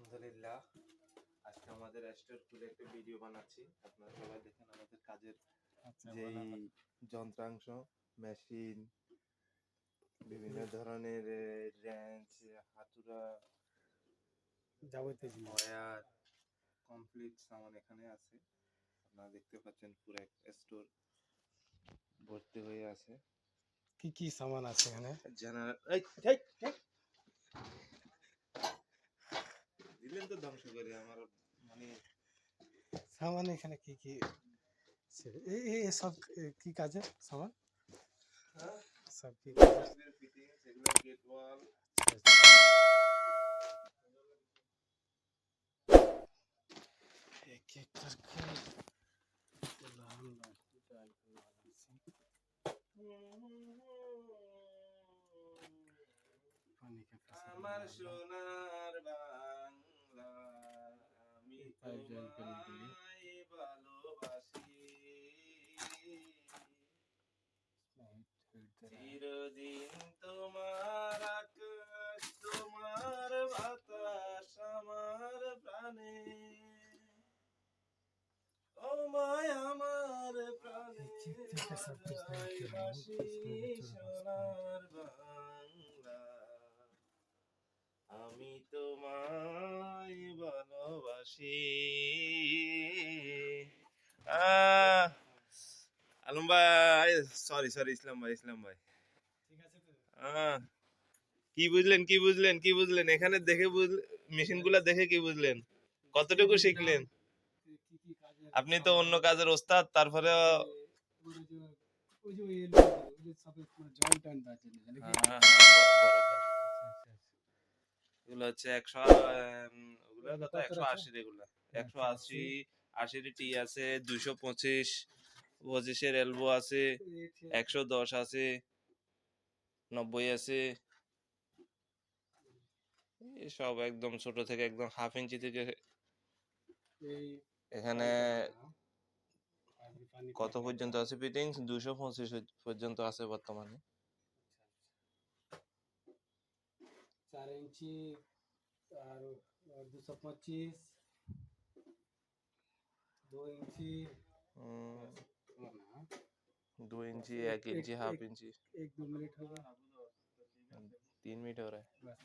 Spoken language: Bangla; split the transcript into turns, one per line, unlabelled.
আলহামদুলিল্লাহ, আজকে আমাদের স্টোর খুলে একটা ভিডিও বানাচ্ছি। আপনারা সবাই দেখেন আমাদের কাজের যেই যন্ত্রাংশ, মেশিন, বিভিন্ন ধরনের রেঞ্চ, হাতুড়া,
যাবতীয় জিনিস
ওয়্যার, কমপ্লিট সামান এখানে আছে। আপনারা দেখতে পাচ্ছেন পুরো স্টোর ভর্তি হয়ে আছে।
কি কি সামান আছে এখানে?
দিলেন তো ধ্বংস করে আমার, মানে
সামান এখানে কি কি এই সব কি কাজের সামান? সব কি কাজের?
ফিটিংস, এগুলো গেট ওয়াল।
एक एक करके पानी का
আমার সোনার বাংলা, আমি তোমায় ভালোবাসি, চিরদিন তোমার আকাশ, তোমার বাতাস আমার প্রাণে, ও মায় আমার প্রাণে বাসি, সোনার বাংলা, আমি তোমায় ভালোবাসি। আলম ভাই, সরি সরি, ইসলাম ভাই, ইসলাম ভাই,
ঠিক আছে তো?
কি বুঝলেন, কি বুঝলেন, কি বুঝলেন? এখানে দেখে মেশিন গুলা দেখে কি বুঝলেন? কতটুকু শিখলেন?
কি কি কাজের
আপনি তো অন্য কাজের ওস্তাদ, তারপরে
ওই যে সব মানে জয়েন্ট অ্যান্ড আছে নাকি?
এগুলো হচ্ছে 100, ওগুলো কত, 180 এগুলো 180, 80 টি আছে, 225, 25-এর এলবো আছে, 110 আছে, 90 আছে। এই সব একদম ছোট থেকে একদম হাফ ইঞ্চি থেকে এখানে কত পর্যন্ত আছে ফিটিংস? 225 পর্যন্ত আছে বর্তমানে।
4 ইঞ্চি আর 225, 2 ইঞ্চি,
2 इंची, 1 इंची, हाफ इंची।
1-2 मिनट होगा।
3 मिनट हो रहा है।
बस